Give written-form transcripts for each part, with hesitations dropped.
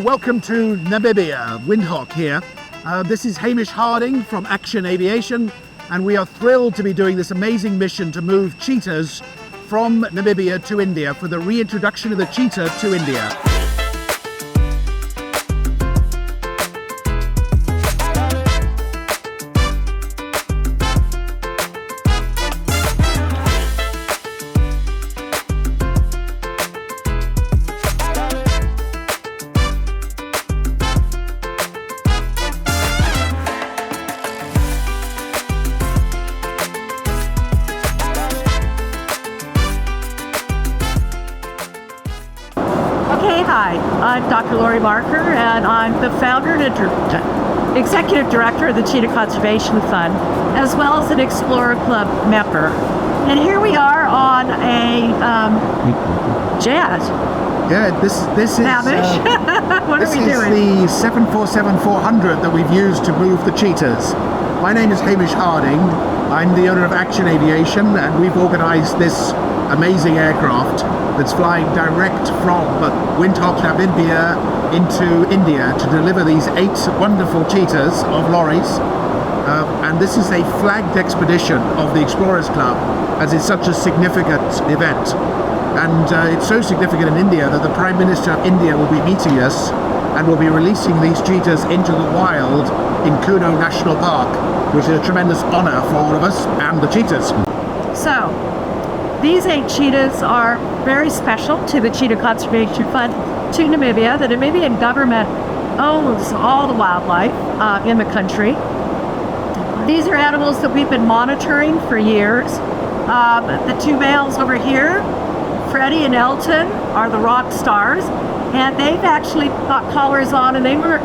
welcome to Namibia, Windhoek here. This is Hamish Harding from Aviation, and we are thrilled to be doing this amazing mission to move cheetahs from Namibia to India for the reintroduction of the cheetah to India. Hi, I'm Dr. Lori Marker, and I'm the founder and executive director of the Cheetah Conservation Fund, as well as an Explorer Club member. And here we are on a jet. Yeah, this is Hamish. What are we doing? This is the 747-400 that we've used to move the cheetahs. My name is Hamish Harding. I'm the owner of Aviation, and we've organised this amazing aircraft that's flying direct from Windhoek, Namibia into India to deliver these 8 wonderful cheetahs of lorries. And this is a flagged expedition of the Explorers Club, as it's such a significant event. And it's so significant in India that the Prime Minister of India will be meeting us and will be releasing these cheetahs into the wild in Kuno National Park, which is a tremendous honour for all of us and the cheetahs. So, these 8 cheetahs are very special to the Cheetah Conservation Fund, to Namibia. The Namibian government owns all the wildlife in the country. These are animals that we've been monitoring for years. The 2 males over here, Freddie and Elton, are the rock stars, and they've actually got collars on, and they were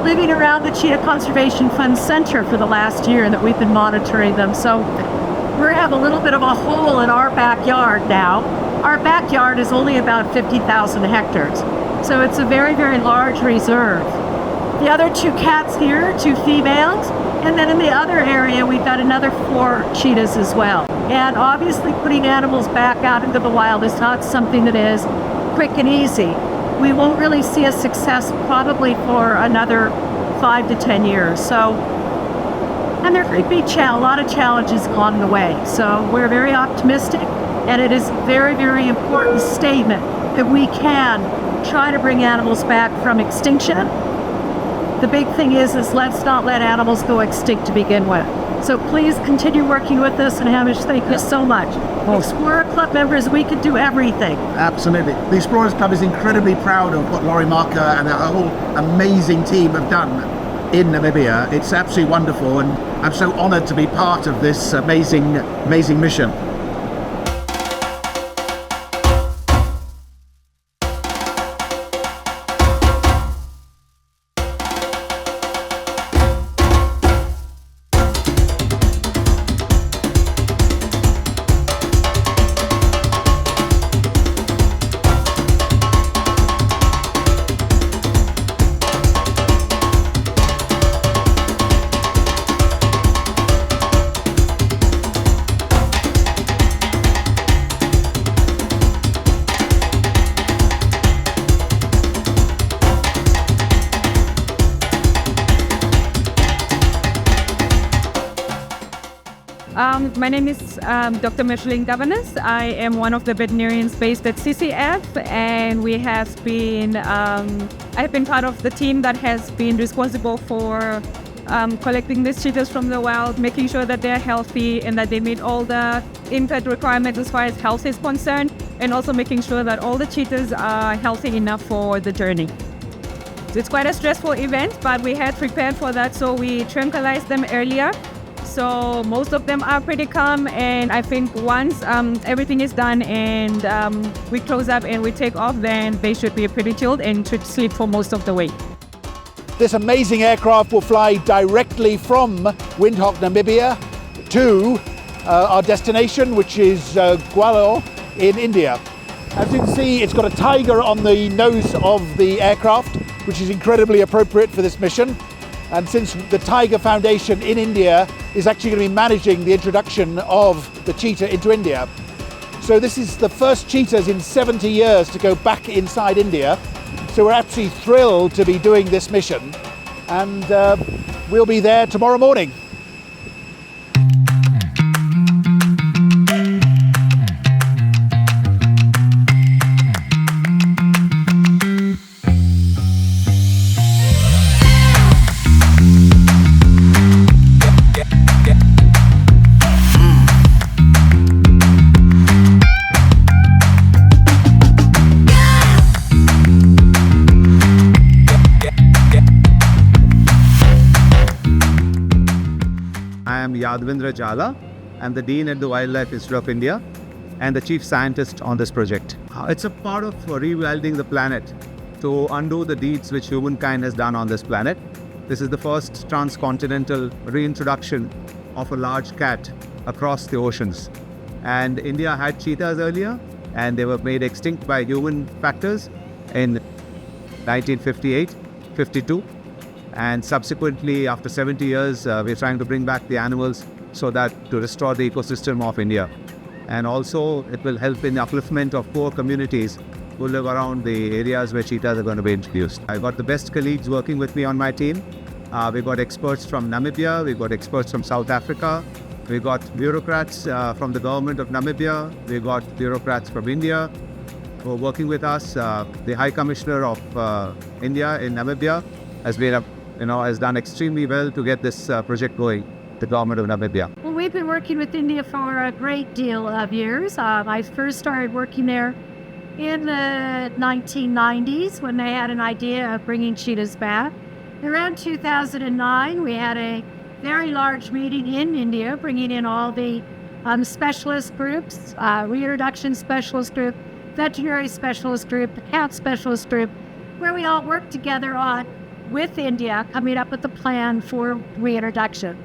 living around the Cheetah Conservation Fund Center for the last year that we've been monitoring them. So we have a little bit of a hole in our backyard now. Our backyard is only about 50,000 hectares, so it's a very, very large reserve. The other 2 cats here, 2 females, and then in the other area we've got another 4 cheetahs as well. And obviously putting animals back out into the wild is not something that is quick and easy. We won't really see a success probably for another 5 to 10 years. So, and there could be a lot of challenges along the way. So we're very optimistic, and it is a very, very important statement that we can try to bring animals back from extinction. The big thing is let's not let animals go extinct to begin with. So please continue working with us, and Hamish, thank you so much. Explorer Club members, we can do everything. Absolutely. The Explorers Club is incredibly proud of what Lori Marker and her whole amazing team have done in Namibia. It's absolutely wonderful, and I'm so honoured to be part of this amazing mission. My name is Dr. Micheline Governess. I am one of the veterinarians based at CCF, and we have been, I've been part of the team that has been responsible for collecting these cheetahs from the wild, making sure that they're healthy and that they meet all the import requirements as far as health is concerned, and also making sure that all the cheetahs are healthy enough for the journey. So it's quite a stressful event, but we had prepared for that, so we tranquilized them earlier. So most of them are pretty calm, and I think once everything is done and we close up and we take off, then they should be pretty chilled and should sleep for most of the way. This amazing aircraft will fly directly from Windhoek, Namibia to our destination, which is Gwalior in India. As you can see, it's got a tiger on the nose of the aircraft, which is incredibly appropriate for this mission. And since the Tiger Foundation in India is actually going to be managing the introduction of the cheetah into India. So this is the first cheetahs in 70 years to go back inside India. So we're absolutely thrilled to be doing this mission, and we'll be there tomorrow morning. I am Yadvindra Jala. I'm the Dean at the Wildlife Institute of India and the Chief Scientist on this project. It's a part of rewilding the planet to undo the deeds which humankind has done on this planet. This is the first transcontinental reintroduction of a large cat across the oceans. And India had cheetahs earlier, and they were made extinct by human factors in 1958, 52. And subsequently, after 70 years, we're trying to bring back the animals so that to restore the ecosystem of India. And also, it will help in the upliftment of poor communities who live around the areas where cheetahs are going to be introduced. I've got the best colleagues working with me on my team. We've got experts from Namibia, we've got experts from South Africa, we've got bureaucrats from the government of Namibia, we've got bureaucrats from India who are working with us. The High Commissioner of India in Namibia has done extremely well to get this project going, the government of Namibia. Well, we've been working with India for a great deal of years. I first started working there in the 1990s when they had an idea of bringing cheetahs back. Around 2009, we had a very large meeting in India, bringing in all the specialist groups, reintroduction specialist group, veterinary specialist group, account specialist group, where we all worked together with India, coming up with a plan for reintroduction.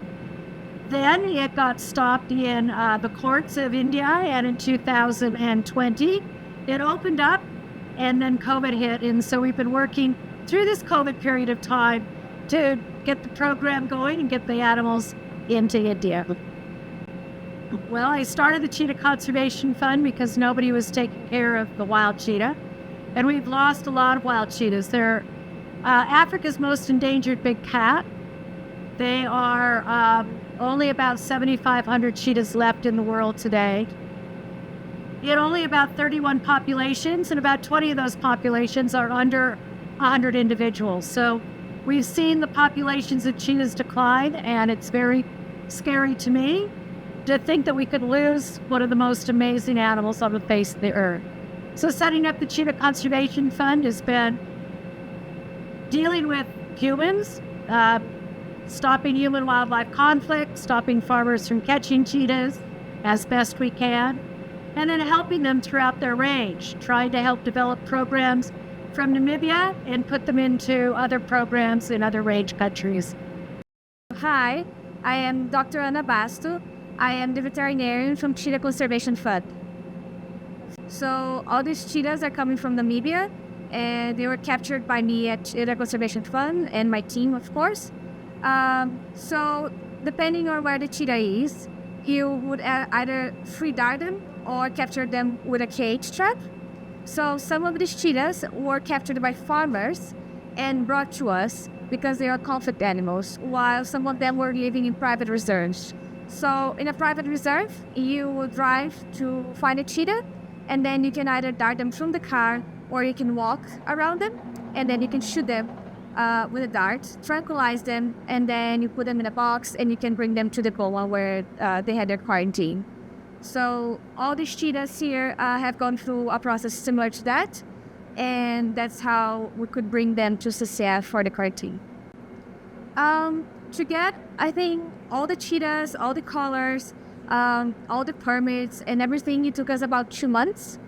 Then it got stopped in the courts of India, and in 2020, it opened up, and then COVID hit, and so we've been working through this COVID period of time to get the program going and get the animals into India. Well, I started the Cheetah Conservation Fund because nobody was taking care of the wild cheetah, and we've lost a lot of wild cheetahs. They're Africa's most endangered big cat. They are only about 7,500 cheetahs left in the world today. In only about 31 populations, and about 20 of those populations are under 100 individuals. So we've seen the populations of cheetahs decline, and it's very scary to me to think that we could lose one of the most amazing animals on the face of the earth. So setting up the Cheetah Conservation Fund has been dealing with humans, stopping human-wildlife conflict, stopping farmers from catching cheetahs as best we can, and then helping them throughout their range, trying to help develop programs from Namibia and put them into other programs in other range countries. Hi, I am Dr. Ana Basto. I am the veterinarian from Cheetah Conservation Fund. So all these cheetahs are coming from Namibia, and they were captured by me at Cheetah Conservation Fund and my team, of course. So depending on where the cheetah is, you would either free dive them or capture them with a cage trap. So some of these cheetahs were captured by farmers and brought to us because they are conflict animals, while some of them were living in private reserves. So in a private reserve, you will drive to find a cheetah, and then you can either dart them from the car or you can walk around them, and then you can shoot them with a dart, tranquilize them, and then you put them in a box and you can bring them to the Boeing where they had their quarantine. So all these cheetahs here have gone through a process similar to that, and that's how we could bring them to CCF for the quarantine. To get, I think, all the cheetahs, all the colors, all the permits and everything, it took us about 2 months.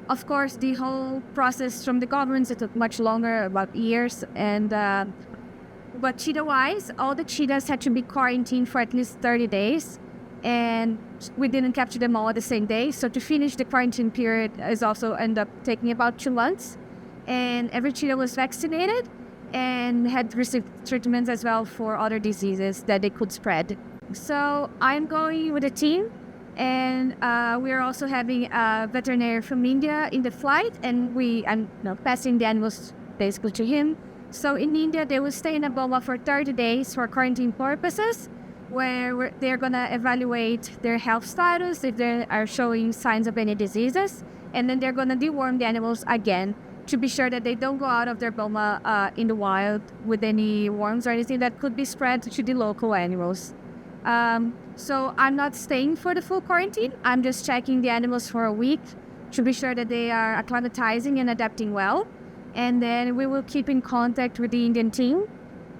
Of course, the whole process from the governments, it took much longer, about years. But cheetah-wise, all the cheetahs had to be quarantined for at least 30 days. And we didn't capture them all at the same day. So to finish the quarantine period is also end up taking about 2 months. And every cheetah was vaccinated and had received treatments as well for other diseases that they could spread. So I'm going with a team, and we are also having a veterinarian from India in the flight, and I'm passing the animals basically to him. So in India, they will stay in a boma for 30 days for quarantine purposes, where they're going to evaluate their health status, if they are showing signs of any diseases, and then they're going to deworm the animals again to be sure that they don't go out of their boma in the wild with any worms or anything that could be spread to the local animals. So I'm not staying for the full quarantine. I'm just checking the animals for a week to be sure that they are acclimatizing and adapting well. And then we will keep in contact with the Indian team.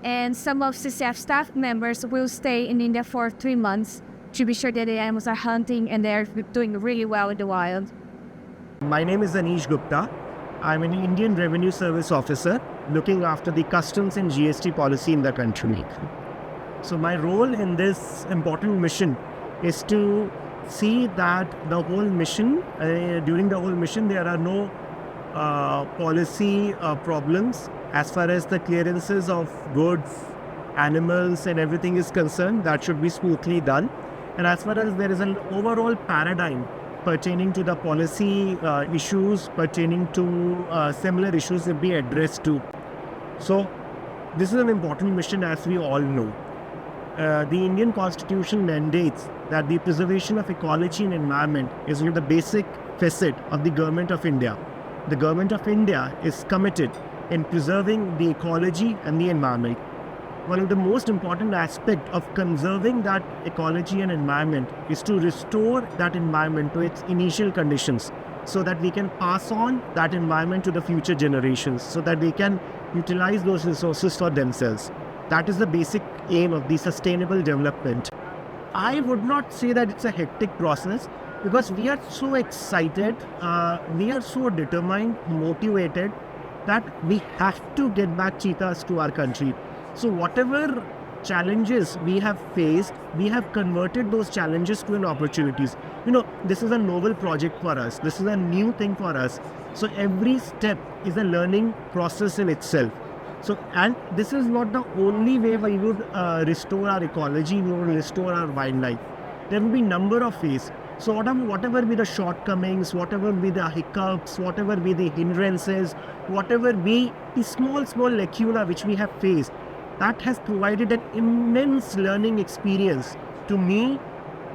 And some of CCF staff members will stay in India for 3 months to be sure that the animals are hunting and they're doing really well in the wild. My name is Anish Gupta. I'm an Indian Revenue Service officer looking after the customs and GST policy in the country. So my role in this important mission is to see that the whole mission, during the whole mission, there are no policy problems as far as the clearances of goods, animals and everything is concerned. That should be smoothly done. And as far as there is an overall paradigm pertaining to the policy issues, pertaining to similar issues will be addressed too. So this is an important mission, as we all know. The Indian Constitution mandates that the preservation of ecology and environment is one of the basic facet of the Government of India. The Government of India is committed in preserving the ecology and the environment. One of the most important aspects of conserving that ecology and environment is to restore that environment to its initial conditions so that we can pass on that environment to the future generations, so that they can utilize those resources for themselves. That is the basic aim of the sustainable development. I would not say that it's a hectic process because we are so excited, we are so determined, motivated that we have to get back cheetahs to our country. So whatever challenges we have faced, we have converted those challenges to an opportunities. This is a novel project for us. This is a new thing for us. So every step is a learning process in itself. So, and this is not the only way we would restore our ecology, we would restore our wildlife. There will be number of ways. So whatever be the shortcomings, whatever be the hiccups, whatever be the hindrances, whatever be the small lacuna which we have faced, that has provided an immense learning experience to me,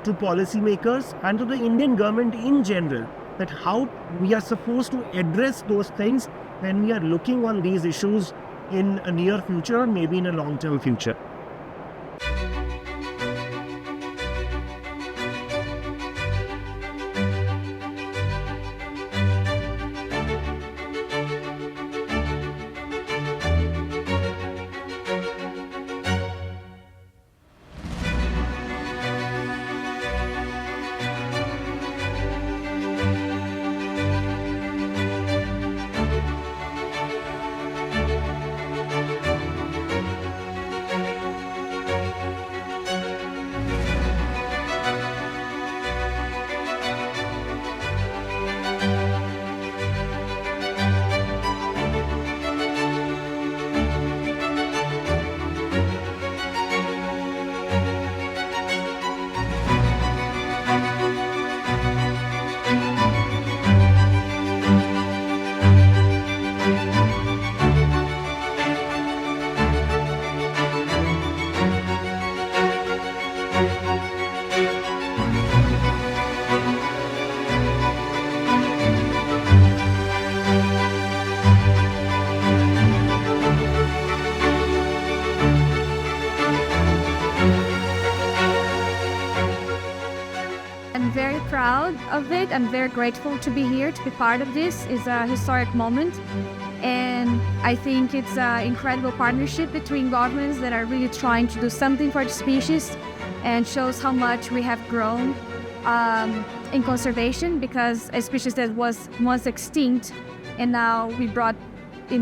to policymakers and to the Indian government in general, that how we are supposed to address those things when we are looking on these issues in a near future or maybe in a long-term future. Of it. I'm very grateful to be here, to be part of this. It's a historic moment, and I think it's an incredible partnership between governments that are really trying to do something for the species, and shows how much we have grown in conservation, because a species that was once extinct, and now we brought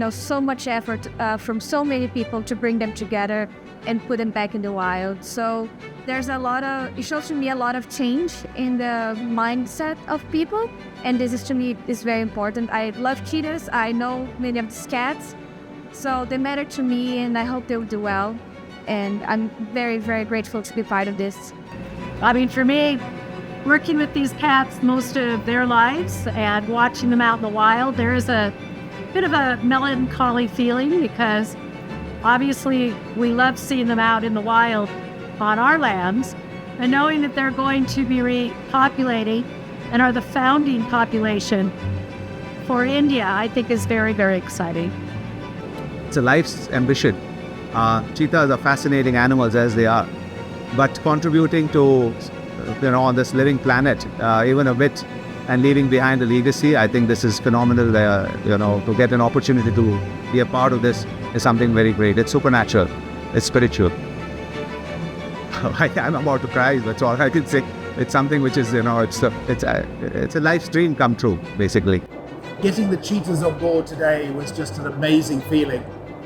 so much effort from so many people to bring them together and put them back in the wild. So there's it shows to me a lot of change in the mindset of people, and this is, to me, is very important. I love cheetahs. I know many of these cats, so they matter to me, and I hope they will do well. And I'm very, very grateful to be part of this. I mean, for me, working with these cats most of their lives and watching them out in the wild, there is a bit of a melancholy feeling because obviously we love seeing them out in the wild on our lands, and knowing that they're going to be repopulating and are the founding population for India, I think is very, very exciting. It's a life's ambition. Cheetahs are fascinating animals as they are, but contributing to, on this living planet, even a bit, and leaving behind a legacy, I think this is phenomenal. To get an opportunity to be a part of this is something very great. It's supernatural. It's spiritual. I'm about to cry. That's all I can say. It's something which is, it's a life's dream come true, basically. Getting the cheetahs on board today was just an amazing feeling.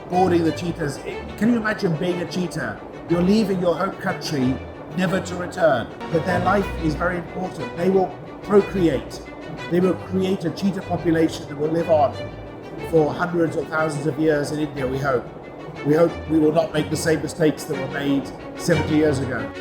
Boarding the cheetahs. Can you imagine being a cheetah? You're leaving your home country never to return, but their life is very important. They will procreate. They will create a cheetah population that will live on for hundreds or thousands of years in India, we hope. We hope we will not make the same mistakes that were made 70 years ago.